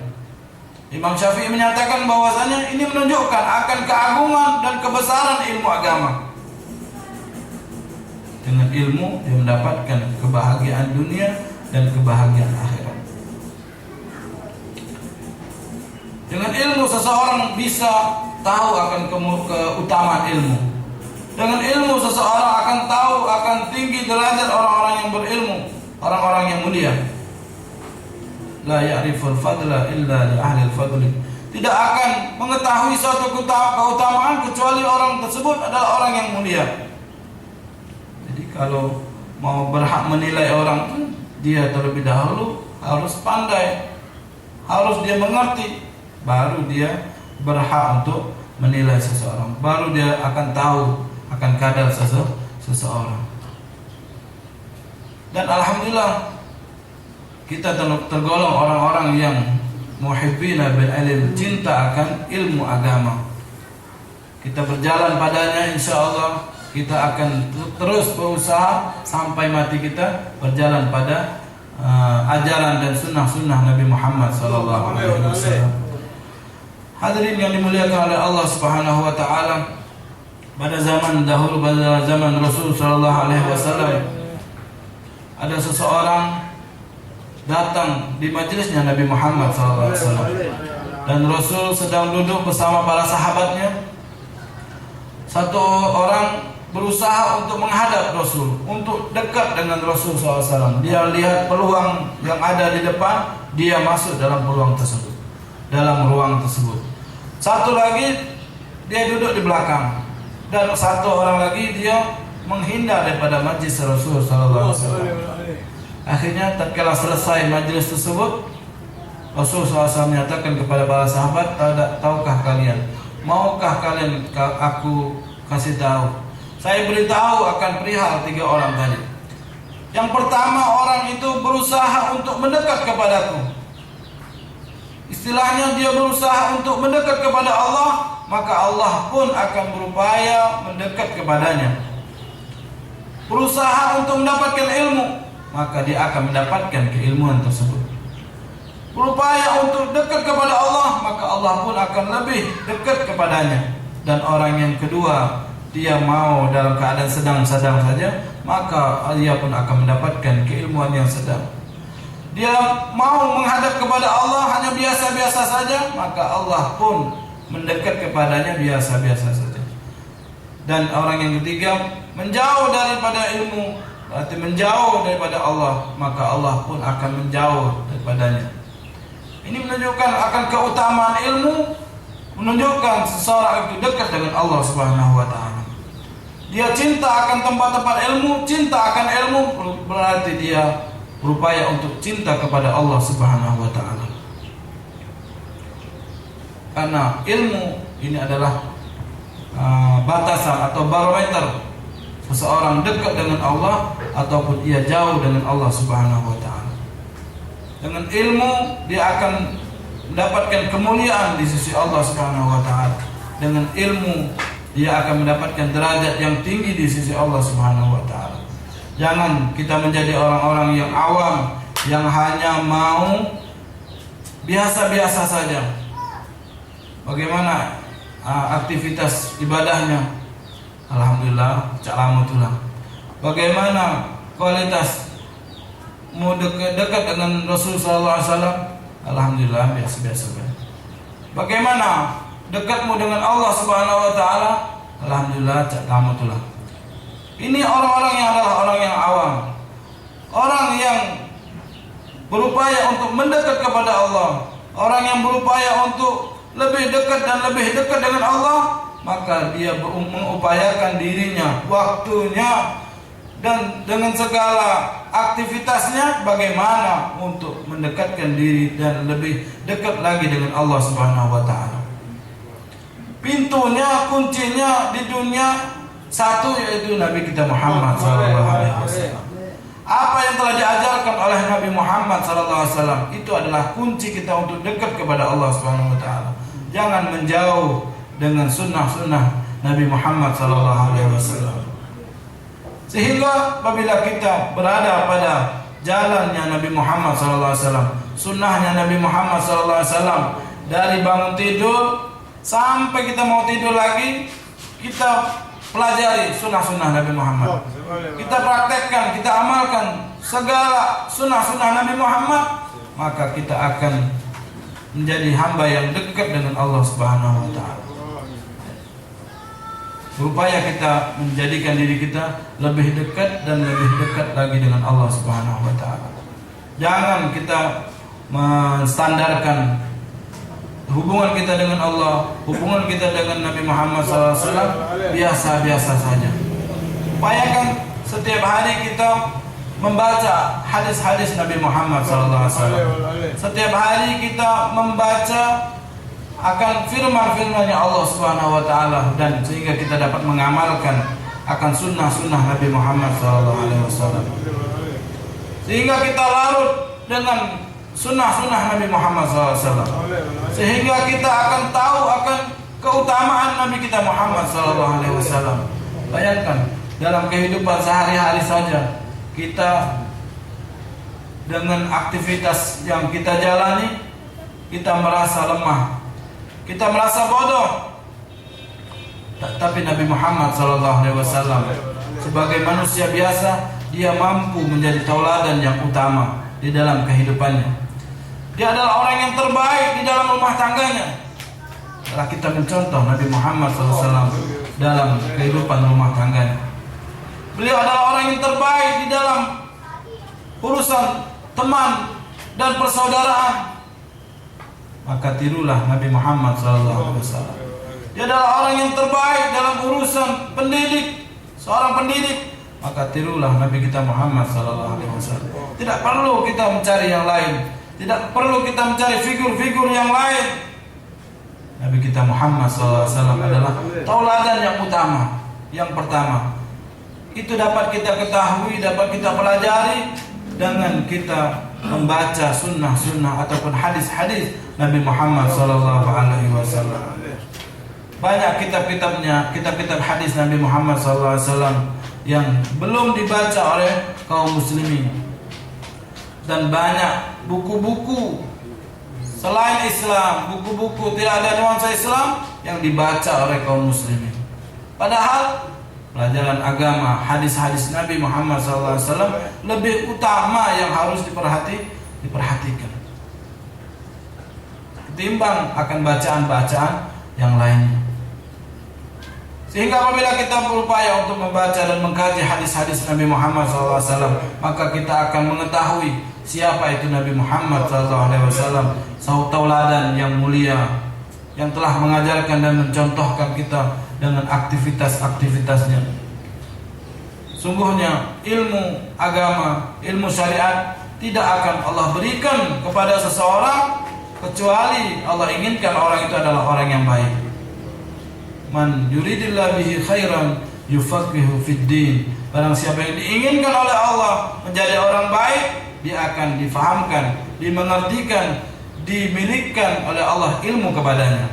Imam Syafi'i menyatakan bahwasanya ini menunjukkan akan keagungan dan kebesaran ilmu agama. Dengan ilmu dia mendapatkan kebahagiaan dunia dan kebahagiaan akhirat. Dengan ilmu seseorang bisa tahu akan keutamaan ilmu. Dengan ilmu seseorang akan tahu akan tinggi derajat orang-orang yang berilmu, orang-orang yang mulia. La ya'riful fadla illa li ahli al-fadli. Tidak akan mengetahui suatu keutamaan kecuali orang tersebut adalah orang yang mulia. Jadi kalau mau berhak menilai orang pun, dia terlebih dahulu harus pandai, harus dia mengerti, baru dia berhak untuk menilai seseorang. Baru dia akan tahu akan kadar seseorang. Dan alhamdulillah kita tergolong orang-orang yang muhibbina bil ilm, cinta akan ilmu agama. Kita berjalan padanya, insyaallah kita akan terus berusaha sampai mati kita berjalan pada ajaran dan sunnah-sunnah Nabi Muhammad sallallahu alaihi wasallam. Hadirin yang dimuliakan oleh Allah Subhanahu wa taala, pada zaman dahulu, pada zaman Rasul sallallahu alaihi wasallam, ada seseorang datang di majelisnya Nabi Muhammad sallallahu alaihi wasallam, dan Rasul sedang duduk bersama para sahabatnya. Satu orang berusaha untuk menghadap Rasul, untuk dekat dengan Rasul SAW. Dia lihat peluang yang ada di depan, dia masuk dalam peluang tersebut, dalam ruang tersebut. Satu lagi dia duduk di belakang, dan satu orang lagi dia menghindar daripada majlis Rasul SAW. Akhirnya tatkala selesai majlis tersebut, Rasul SAW menyatakan kepada para sahabat, tahukah kalian, maukah kalian aku kasih tahu? Saya beritahu akan perihal 3 orang tadi. Yang pertama, orang itu berusaha untuk mendekat kepadaku. Istilahnya dia berusaha untuk mendekat kepada Allah, maka Allah pun akan berupaya mendekat kepadanya. Berusaha untuk mendapatkan ilmu, maka dia akan mendapatkan keilmuan tersebut. Berupaya untuk dekat kepada Allah, maka Allah pun akan lebih dekat kepadanya. Dan orang yang kedua, dia mau dalam keadaan sedang-sedang saja, maka dia pun akan mendapatkan keilmuan yang sedang. Dia mau menghadap kepada Allah hanya biasa-biasa saja, maka Allah pun mendekat kepadanya biasa-biasa saja. Dan orang yang ketiga menjauh daripada ilmu, berarti menjauh daripada Allah, maka Allah pun akan menjauh daripadanya. Ini menunjukkan akan keutamaan ilmu, menunjukkan seseorang itu dekat dengan Allah Subhanahu wa taala. Dia cinta akan tempat-tempat ilmu, cinta akan ilmu, berarti dia berupaya untuk cinta kepada Allah Subhanahu wa taala. Karena ilmu ini adalah batasan atau barometer seseorang dekat dengan Allah ataupun ia jauh dengan Allah Subhanahu wa taala. Dengan ilmu dia akan mendapatkan kemuliaan di sisi Allah Subhanahu wa taala. Dengan ilmu dia akan mendapatkan derajat yang tinggi di sisi Allah Subhanahu wa taala. Jangan kita menjadi orang-orang yang awam, yang hanya mau biasa-biasa saja. Bagaimana aktivitas ibadahnya? Alhamdulillah, cak lama tulang. Bagaimana kualitas mau dekat dengan Rasul sallallahu alaihi wasallam? Alhamdulillah, biasa-biasa saja. Bagaimana dekatmu dengan Allah Subhanahu wa taala? Alhamdulillah, cak lama tulang. Ini orang-orang yang adalah orang yang awam, orang yang berupaya untuk mendekat kepada Allah, orang yang berupaya untuk lebih dekat dan lebih dekat dengan Allah, maka dia mengupayakan dirinya, waktunya, dan dengan segala aktivitasnya bagaimana untuk mendekatkan diri dan lebih dekat lagi dengan Allah Subhanahu wa taala. Pintunya, kuncinya di dunia satu, yaitu Nabi kita Muhammad SAW. Apa yang telah diajarkan oleh Nabi Muhammad SAW itu adalah kunci kita untuk dekat kepada Allah Subhanahu wa taala. Jangan menjauh dengan sunnah-sunnah Nabi Muhammad SAW. Sehingga apabila kita berada pada jalannya Nabi Muhammad SAW, sunnahnya Nabi Muhammad SAW, dari bangun tidur sampai kita mau tidur lagi, kita pelajari sunnah-sunnah Nabi Muhammad. Kita praktekkan, kita amalkan segala sunnah-sunnah Nabi Muhammad, maka kita akan menjadi hamba yang dekat dengan Allah Subhanahu wa taala. Berupaya kita menjadikan diri kita lebih dekat dan lebih dekat lagi dengan Allah Subhanahu wa taala. Jangan kita menstandarkan hubungan kita dengan Allah, hubungan kita dengan Nabi Muhammad SAW biasa-biasa saja. Upayakan setiap hari kita membaca hadis-hadis Nabi Muhammad SAW. Setiap hari kita membaca akan firman-firman-Nya Allah Subhanahu wa taala, dan sehingga kita dapat mengamalkan akan sunnah-sunnah Nabi Muhammad SAW. Sehingga kita larut dengan sunnah-sunnah Nabi Muhammad SAW, sehingga kita akan tahu akan keutamaan Nabi kita Muhammad SAW. Bayangkan dalam kehidupan sehari-hari saja kita dengan aktivitas yang kita jalani, kita merasa lemah, kita merasa bodoh. Tapi Nabi Muhammad SAW sebagai manusia biasa, dia mampu menjadi tauladan yang utama di dalam kehidupannya. Dia adalah orang yang terbaik di dalam rumah tangganya. Setelah kita mencontoh Nabi Muhammad SAW dalam kehidupan rumah tangganya, beliau adalah orang yang terbaik di dalam urusan teman dan persaudaraan. Maka tirulah Nabi Muhammad SAW. Dia adalah orang yang terbaik dalam urusan pendidik, seorang pendidik. Maka tirulah Nabi kita Muhammad SAW. Tidak perlu kita mencari yang lain, tidak perlu kita mencari figur-figur yang lain. Nabi kita Muhammad SAW adalah tauladan yang utama, yang pertama. Itu dapat kita ketahui, dapat kita pelajari dengan kita membaca sunnah-sunnah ataupun hadis-hadis Nabi Muhammad SAW. banyak kitab-kitab hadis Nabi Muhammad SAW yang belum dibaca oleh kaum muslimin, dan banyak buku-buku selain Islam, buku-buku tidak ada nuansa Islam yang dibaca oleh kaum muslimin. Padahal pelajaran agama, hadis-hadis Nabi Muhammad SAW lebih utama yang harus diperhatikan ketimbang akan bacaan-bacaan yang lainnya. Sehingga apabila kita berupaya untuk membaca dan mengkaji hadis-hadis Nabi Muhammad SAW, maka kita akan mengetahui siapa itu Nabi Muhammad SAW, tauladan yang mulia, yang telah mengajarkan dan mencontohkan kita dengan aktivitas-aktivitasnya. Sungguhnya ilmu agama, ilmu syariat tidak akan Allah berikan kepada seseorang kecuali Allah inginkan orang itu adalah orang yang baik. Man yuridillah bihi khairan yufaqihu fid din. Barang siapa yang diinginkan oleh Allah menjadi orang baik, dia akan difahamkan, dimengertikan, dimilikkan oleh Allah ilmu kepadanya.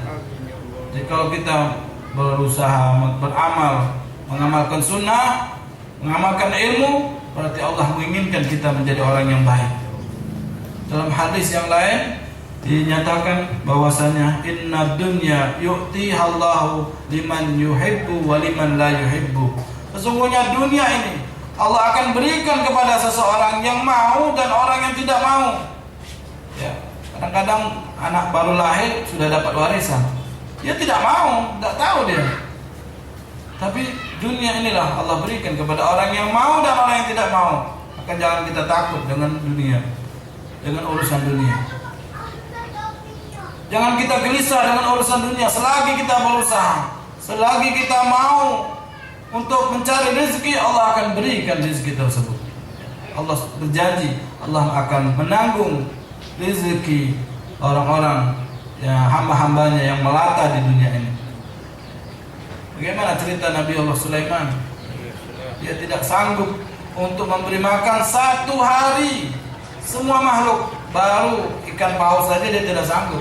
Jadi kalau kita berusaha beramal, mengamalkan sunnah, mengamalkan ilmu, berarti Allah menginginkan kita menjadi orang yang baik. Dalam hadis yang lain dinyatakan bahwasanya inna dunya yu'tiha Allahu liman yuhibbu wa liman la yuhibbu. Sesungguhnya dunia ini Allah akan berikan kepada seseorang yang mau dan orang yang tidak mau. Ya, kadang-kadang anak baru lahir sudah dapat warisan. Dia tidak mau, tidak tahu dia. Tapi dunia inilah Allah berikan kepada orang yang mau dan orang yang tidak mau. Maka jangan kita takut dengan dunia, dengan urusan dunia. Jangan kita gelisah dengan urusan dunia. Selagi kita berusaha, selagi kita mau untuk mencari rezeki, Allah akan berikan rezeki tersebut. Allah berjanji Allah akan menanggung rezeki orang-orang yang hamba-hambanya yang melata di dunia ini. Bagaimana cerita Nabi Allah Sulaiman? Dia tidak sanggup untuk memberi makan 1 hari semua makhluk. Baru ikan paus saja dia tidak sanggup.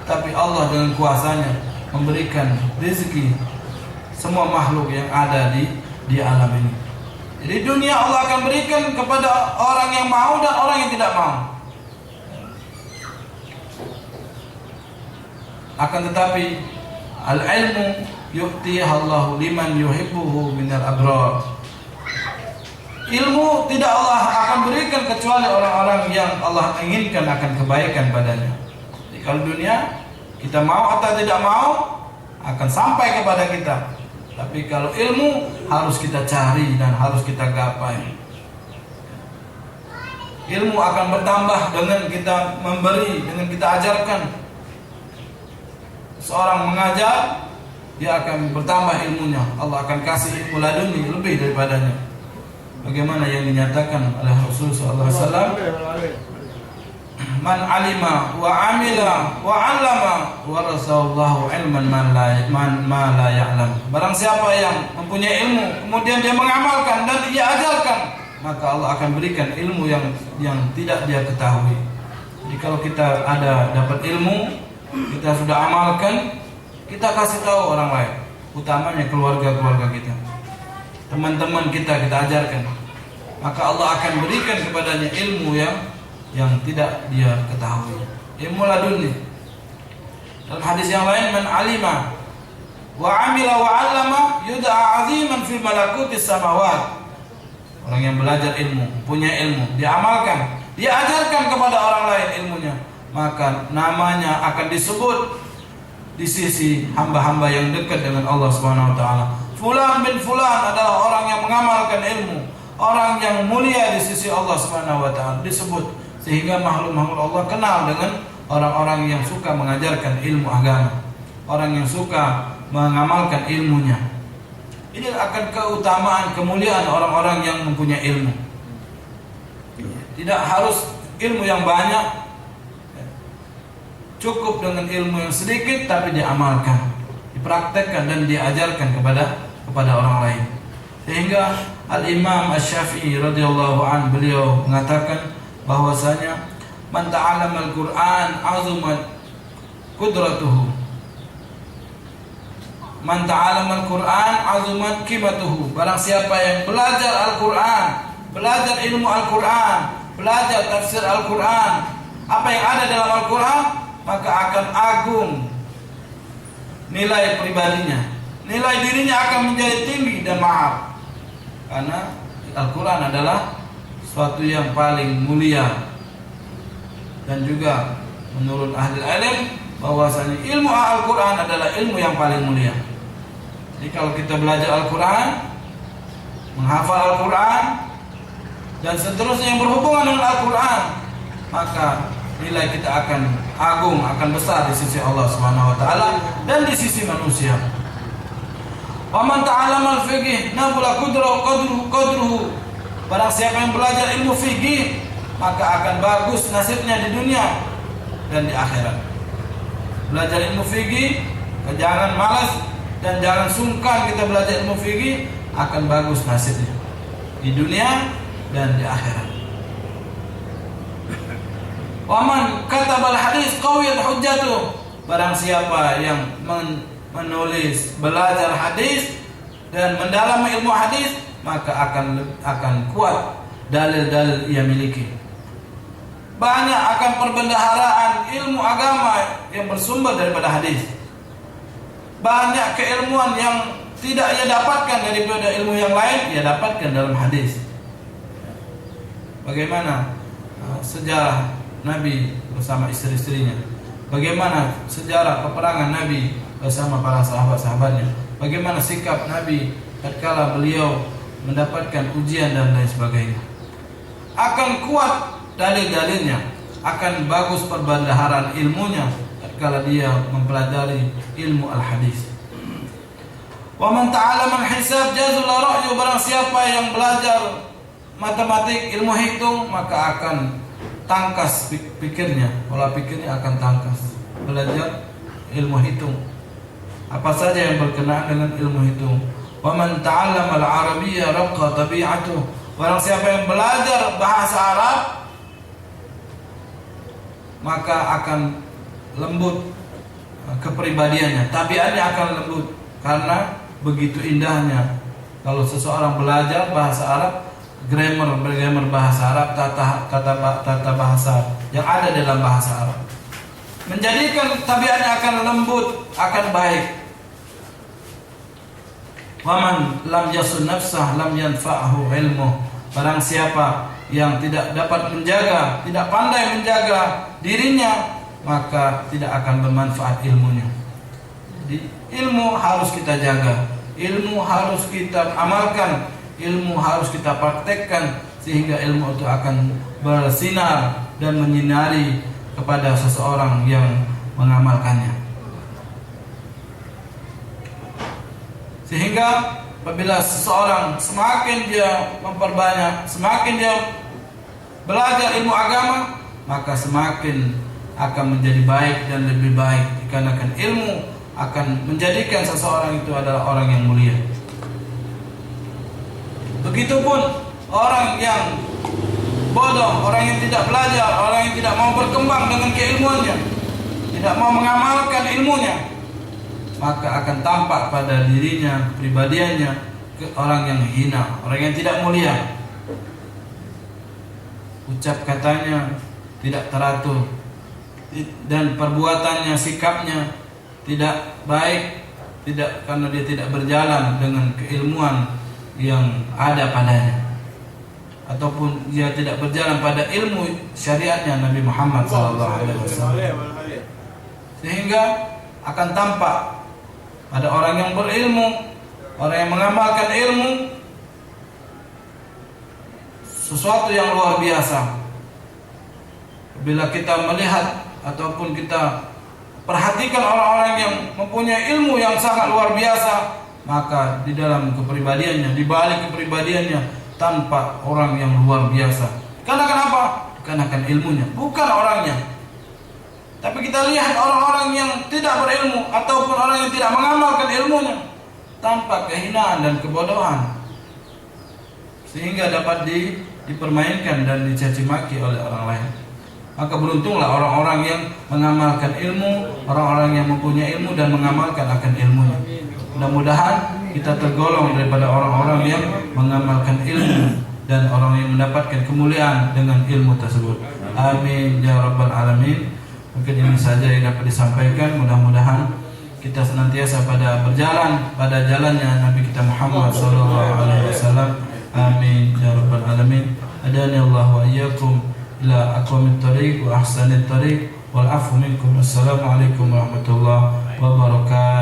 Tapi Allah dengan kuasanya memberikan rezeki semua makhluk yang ada di alam ini. Jadi dunia Allah akan berikan kepada orang yang mau dan orang yang tidak mau. Akan tetapi al-ilmu yu'tiha Allahu liman yuhibbuhu minal abrar. Ilmu tidak Allah akan berikan kecuali orang-orang yang Allah inginkan akan kebaikan padanya. Jadi kalau dunia kita mau atau tidak mau akan sampai kepada kita. Tapi kalau ilmu harus kita cari dan harus kita gapai. Ilmu akan bertambah dengan kita memberi, dengan kita ajarkan. Seorang mengajar, dia akan bertambah ilmunya. Allah akan kasih ilmu laduni lebih daripadanya. Bagaimana yang dinyatakan oleh Rasulullah SAW, man alima wa amila wa 'allama warasallahu ilman ma la ya'lam. Barang siapa yang mempunyai ilmu kemudian dia mengamalkan dan dia ajarkan, maka Allah akan berikan ilmu yang tidak dia ketahui. Jadi kalau kita dapat ilmu, kita sudah amalkan, kita kasih tahu orang lain, utamanya keluarga-keluarga kita, teman-teman kita ajarkan, maka Allah akan berikan kepadanya ilmu yang tidak dia ketahui, ilmu laduni. Dalam hadis yang lain, man alima wa amila wa 'allama yud'a 'aziman fi malakutis samawat. Orang yang belajar ilmu, punya ilmu, dia amalkan, dia ajarkan kepada orang lain ilmunya, maka namanya akan disebut di sisi hamba-hamba yang dekat dengan Allah Subhanahu wa taala. Fulan bin fulan adalah orang yang mengamalkan ilmu, orang yang mulia di sisi Allah Subhanahu wa taala disebut, sehingga makhluk-makhluk Allah kenal dengan orang-orang yang suka mengajarkan ilmu agama, orang yang suka mengamalkan ilmunya. Ini akan keutamaan, kemuliaan orang-orang yang mempunyai ilmu. Tidak harus ilmu yang banyak, cukup dengan ilmu yang sedikit tapi diamalkan, dipraktekkan dan diajarkan kepada orang lain. Sehingga Al-Imam Asy-Syafi'i radhiyallahu an, beliau mengatakan bahwasanya man ta'allama al-Qur'an azumat qudratuhu Man ta'allama al-Qur'an 'azumat qimatuhu. Barang siapa yang belajar Al-Qur'an, belajar ilmu Al-Qur'an, belajar tafsir Al-Qur'an, apa yang ada dalam Al-Qur'an, maka akan agung nilai pribadinya. Nilai dirinya akan menjadi tinggi dan mahal. Karena Al-Qur'an adalah suatu yang paling mulia. Dan juga menurut ahli ilmu bahwasanya ilmu Al-Qur'an adalah ilmu yang paling mulia. Jadi kalau kita belajar Al-Qur'an, menghafal Al-Qur'an dan seterusnya yang berhubungan dengan Al-Qur'an, maka nilai kita akan agung, akan besar di sisi Allah Subhanahu wa taala dan di sisi manusia. Wa man ta'allama al-fiqh nabula qadruhu. Barang siapa yang belajar ilmu fikih, maka akan bagus nasibnya di dunia dan di akhirat. Belajar ilmu fikih, jangan malas dan jangan sungkan kita belajar ilmu fikih, akan bagus nasibnya di dunia dan di akhirat. Waman katabal hadis qawiyat hujjatuh. Barang siapa yang menulis, belajar hadis dan mendalami ilmu hadis, maka akan kuat dalil-dalil ia miliki. Banyak akan perbendaharaan ilmu agama yang bersumber daripada hadis. Banyak keilmuan yang tidak ia dapatkan daripada ilmu yang lain, ia dapatkan dalam hadis. Bagaimana sejarah Nabi bersama istri-istrinya? Bagaimana sejarah peperangan Nabi bersama para sahabat-sahabatnya? Bagaimana sikap Nabi tatkala beliau mendapatkan ujian dan lain sebagainya? Akan kuat dalil-dalilnya, akan bagus perbendaharaan ilmunya tatkala dia mempelajari ilmu al-hadis. Wa man ta'allama al-hisab jazul ra'yu. Barang siapa yang belajar matematik, ilmu hitung, maka akan tangkas pikirnya, pola pikirnya akan tangkas. Belajar ilmu hitung, apa saja yang berkenaan dengan ilmu hitung. Wa man ta'allama al-arabiyya raqqa tabi'atuh. Barang siapa yang belajar bahasa Arab, maka akan lembut kepribadiannya, tabiatnya akan lembut, karena begitu indahnya kalau seseorang belajar bahasa Arab, grammar bahasa Arab, tata bahasa yang ada dalam bahasa Arab, menjadikan tabiatnya akan lembut, akan baik. Waman lam yasun nafsah lam yanfa'hu ilmuh. Barang siapa yang tidak dapat menjaga, tidak pandai menjaga dirinya, maka tidak akan bermanfaat ilmunya. Jadi ilmu harus kita jaga, ilmu harus kita amalkan, ilmu harus kita praktekkan, sehingga ilmu itu akan bersinar dan menyinari kepada seseorang yang mengamalkannya. Sehingga apabila seseorang semakin dia memperbanyak, semakin dia belajar ilmu agama, maka semakin akan menjadi baik dan lebih baik, dikarenakan ilmu akan menjadikan seseorang itu adalah orang yang mulia. Begitupun orang yang bodoh, orang yang tidak belajar, orang yang tidak mau berkembang dengan keilmuannya, tidak mau mengamalkan ilmunya, maka akan tampak pada dirinya, pribadiannya, orang yang hina, orang yang tidak mulia. Ucap katanya tidak teratur, dan perbuatannya, sikapnya tidak baik, tidak, karena dia tidak berjalan dengan keilmuan yang ada padanya, ataupun dia tidak berjalan pada ilmu syariatnya Nabi Muhammad SAW. Sehingga akan tampak pada orang yang berilmu, orang yang mengamalkan ilmu, sesuatu yang luar biasa. Bila kita melihat ataupun kita perhatikan orang-orang yang mempunyai ilmu yang sangat luar biasa, maka di dalam kepribadiannya, di balik kepribadiannya, tampak orang yang luar biasa. Karena kenapa? Karena ilmunya, bukan orangnya. Tapi kita lihat orang-orang yang tidak berilmu ataupun orang yang tidak mengamalkan ilmunya, tampak kehinaan dan kebodohan, sehingga dapat dipermainkan dan dicaci maki oleh orang lain. Maka beruntunglah orang-orang yang mengamalkan ilmu, orang-orang yang mempunyai ilmu dan mengamalkan akan ilmunya. Mudah-mudahan kita tergolong daripada orang-orang yang mengamalkan ilmu dan orang yang mendapatkan kemuliaan dengan ilmu tersebut. Amin ya rabbal alamin. Mungkin ini saja yang dapat disampaikan. Mudah-mudahan kita senantiasa berjalan pada jalannya Nabi kita Muhammad SAW. Amin ya rabbal alamin. Adani Allah wa iyyakum ila aqwamit thariq wa ahsanit thariq wal afu minkum. Assalamualaikum warahmatullahi wabarakatuh.